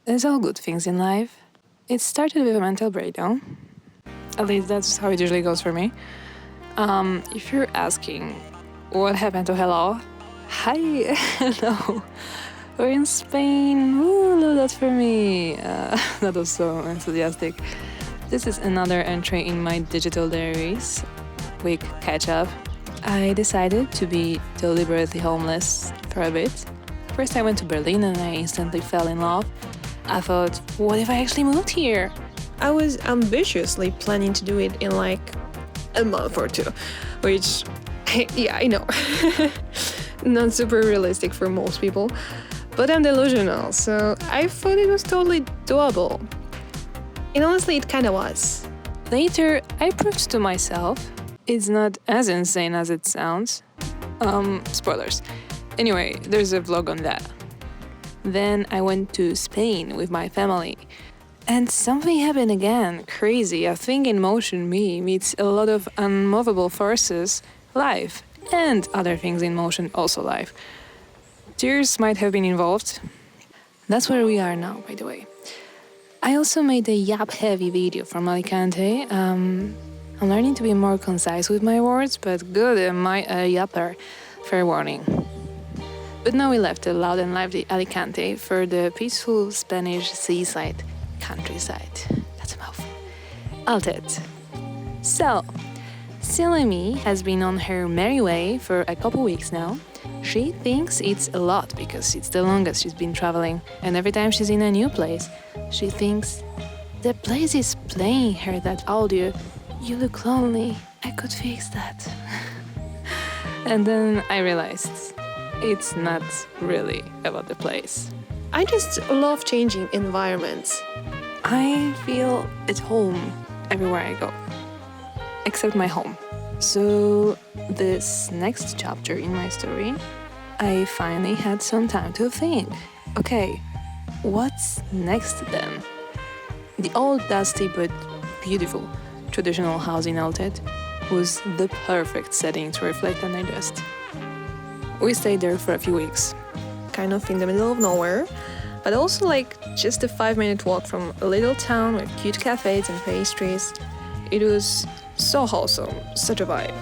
There's all good things in life. It started with a mental breakdown. At least that's how it usually goes for me. If you're asking what happened to hello, hi, hello. We're in Spain. Woo, that's for me. That was so enthusiastic. This is another entry in my digital diaries. Quick catch up. I decided to be deliberately homeless for a bit. First, I went to Berlin and I instantly fell in love. I thought, what if I actually moved here? I was ambitiously planning to do it in like a month or two, which, yeah, I know, not super realistic for most people, but I'm delusional, so I thought it was totally doable. And honestly, it kinda was. Later, I proved to myself it's not as insane as it sounds. Spoilers. Anyway, there's a vlog on that. Then I went to Spain with my family. And something happened again, crazy. A thing in motion, me, meets a lot of unmovable forces, life, and other things in motion, also life. Tears might have been involved. That's where we are now, by the way. I also made a yap-heavy video from Alicante. I'm learning to be more concise with my words, but good, am I a yapper? Fair warning. But now we left the loud and lively Alicante for the peaceful Spanish seaside countryside. That's a mouthful. Altet. So, Silemi has been on her merry way for a couple weeks now. She thinks it's a lot because it's the longest she's been traveling, and every time she's in a new place, she thinks, the place is playing her that audio. You look lonely. I could fix that. And then I realized it's not really about the place. I just love changing environments. I feel at home everywhere I go, except my home. So, this next chapter in my story, I finally had some time to think. Okay, what's next then? The old, dusty but beautiful traditional house in Altet was the perfect setting to reflect on my dust. We stayed there for a few weeks, kind of in the middle of nowhere, but also like just a 5-minute walk from a little town with cute cafes and pastries. It was so wholesome, such a vibe.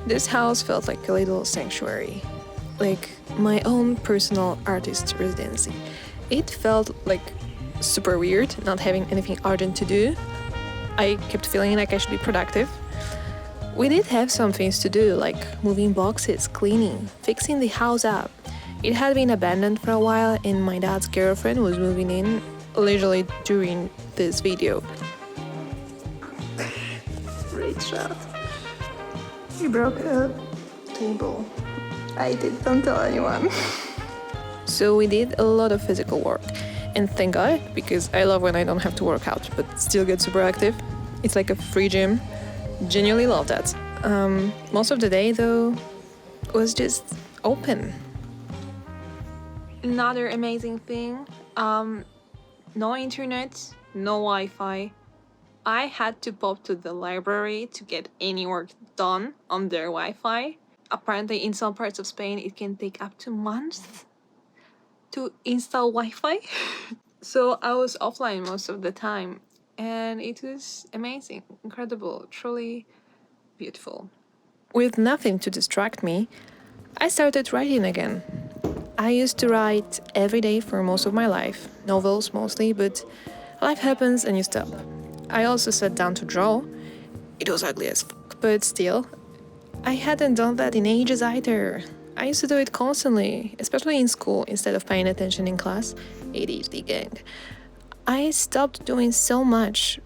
This house felt like a little sanctuary, like my own personal artist residency. It felt like super weird not having anything urgent to do. I kept feeling like I should be productive. We did have some things to do, like moving boxes, cleaning, fixing the house up. It had been abandoned for a while and my dad's girlfriend was moving in literally during this video. Great shot. You broke a table. I did, don't tell anyone. So we did a lot of physical work. And thank God, because I love when I don't have to work out, but still get super active. It's like a free gym. Genuinely love that. Most of the day, though, was just open. Another amazing thing, no internet, no Wi-Fi. I had to pop to the library to get any work done on their Wi-Fi. Apparently, in some parts of Spain, it can take up to months to install Wi-Fi. So I was offline most of the time. And it was amazing, incredible, truly beautiful. With nothing to distract me, I started writing again. I used to write every day for most of my life, novels mostly, but life happens and you stop. I also sat down to draw. It was ugly as fuck, but still, I hadn't done that in ages either. I used to do it constantly, especially in school, instead of paying attention in class. ADHD gang. I stopped doing so much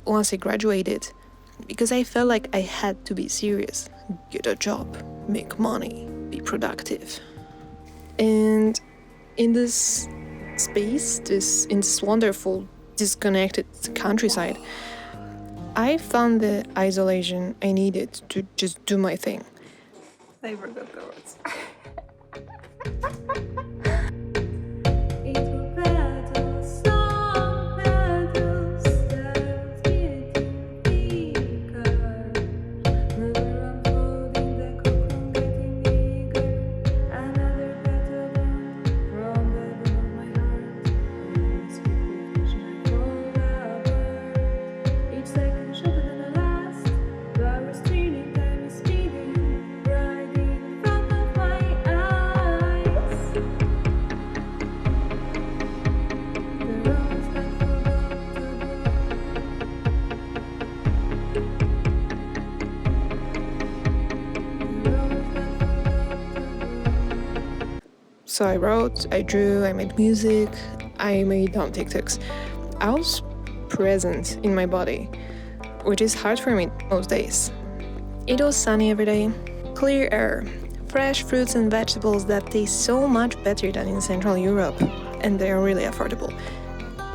once I graduated because I felt like I had to be serious, get a job, make money, be productive. And in this space, in this wonderful, disconnected countryside, I found the isolation I needed to just do my thing. I forgot the words. So I wrote, I drew, I made music, I made dumb TikToks. I was present in my body, which is hard for me most days. It was sunny every day, clear air, fresh fruits and vegetables that taste so much better than in Central Europe, and they are really affordable.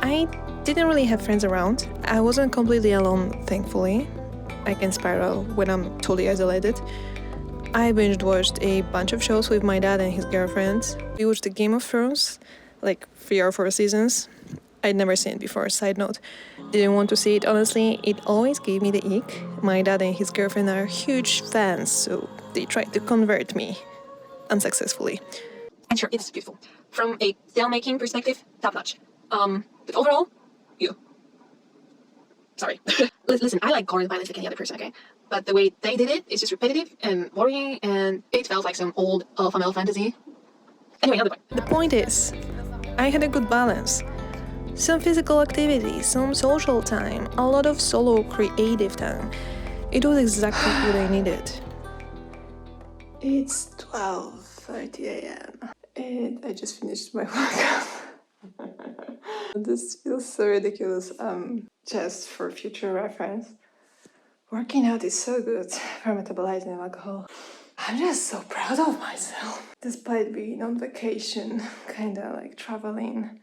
I didn't really have friends around. I wasn't completely alone, thankfully. I can spiral when I'm totally isolated. I binge watched a bunch of shows with my dad and his girlfriend. We watched the Game of Thrones, like 3 or 4 seasons. I'd never seen it before, side note. Didn't want to see it, honestly. It always gave me the ick. My dad and his girlfriend are huge fans, so they tried to convert me. Unsuccessfully. And sure, it's beautiful. From a filmmaking perspective, top notch. But overall, you. Sorry. Listen, I like gore and violence like any other person, okay? But the way they did it is just repetitive and boring, and it felt like some old alpha male fantasy. Anyway, another point. The point is, I had a good balance. Some physical activity, some social time, a lot of solo creative time. It was exactly what I needed. It's 12:30 a.m. and I just finished my workout. This feels so ridiculous, just for future reference. Working out is so good for metabolizing alcohol. I'm just so proud of myself. Despite being on vacation, kinda like traveling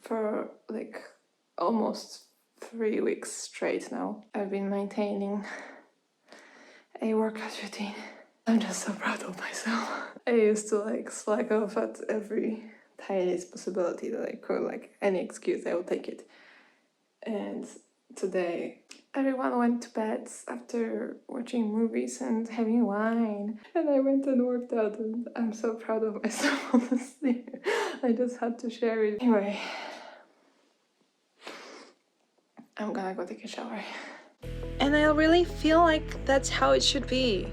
for like almost 3 weeks straight now, I've been maintaining a workout routine. I'm just so proud of myself. I used to like slack off at every tiniest possibility that I could, like any excuse, I would take it. And today, everyone went to bed after watching movies and having wine. And I went and worked out, and I'm so proud of myself, honestly. I just had to share it. Anyway, I'm gonna go take a shower. And I really feel like that's how it should be.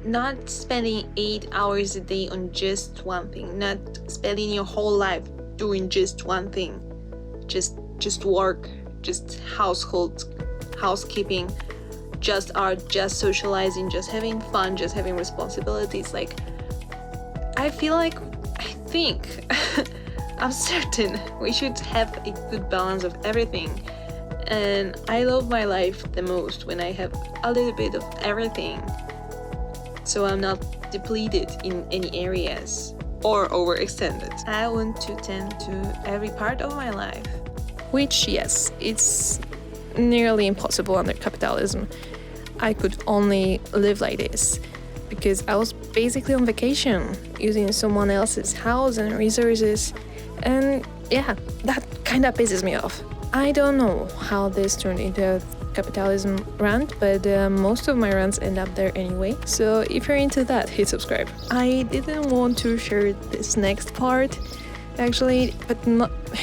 Not spending 8 hours a day on just one thing. Not spending your whole life doing just one thing. Just work, just housekeeping, just art, just socializing, just having fun, just having responsibilities. Like, I think, I'm certain we should have a good balance of everything. And I love my life the most when I have a little bit of everything. So I'm not depleted in any areas or overextended. I want to tend to every part of my life. Which, yes, it's nearly impossible under capitalism. I could only live like this because I was basically on vacation, using someone else's house and resources. And yeah, that kind of pisses me off. I don't know how this turned into a capitalism rant, but most of my rants end up there anyway. So if you're into that, hit subscribe. I didn't want to share this next part, actually, but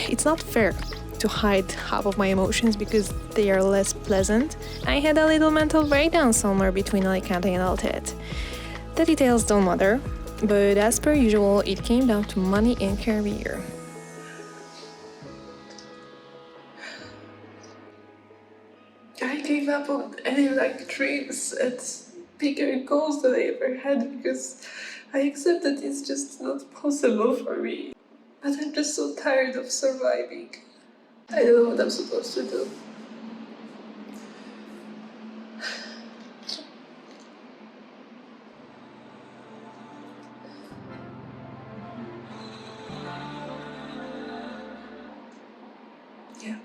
it's not fair to hide half of my emotions because they are less pleasant. I had a little mental breakdown somewhere between Alicante and Altet. The details don't matter, but as per usual, it came down to money and career. I gave up on any dreams and bigger goals that I ever had because I accept that it's just not possible for me. But I'm just so tired of surviving. I don't know what I'm supposed to do. Yeah.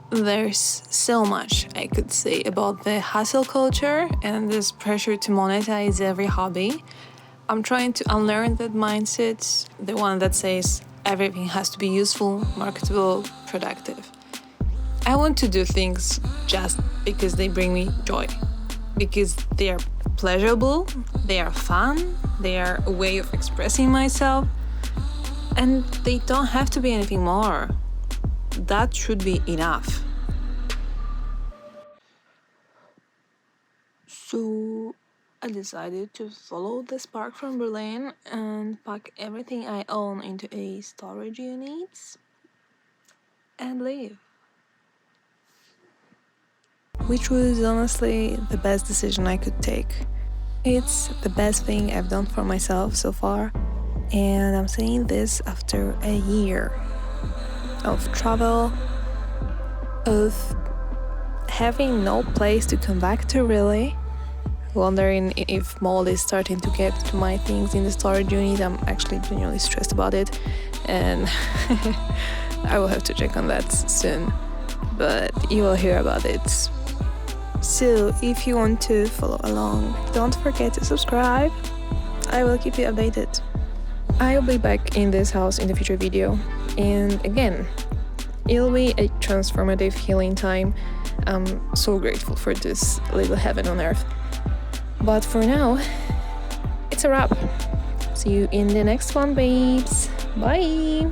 There's so much I could say about the hustle culture and this pressure to monetize every hobby. I'm trying to unlearn that mindset, the one that says everything has to be useful, marketable, productive. I want to do things just because they bring me joy, because they are pleasurable, they are fun, they are a way of expressing myself, and they don't have to be anything more. That should be enough. So I decided to follow the spark from Berlin and pack everything I own into a storage unit and leave. Which was honestly the best decision I could take. It's the best thing I've done for myself so far, and I'm saying this after a year of travel, of having no place to come back to really, wondering if mold is starting to get to my things in the storage unit. I'm actually genuinely stressed about it, and I will have to check on that soon, but you will hear about it. So if you want to follow along, don't forget to subscribe. I will keep you updated. I'll be back in this house in the future video, and again, it'll be a transformative healing time. I'm so grateful for this little heaven on earth. But for now, it's a wrap. See you in the next one, babes. Bye!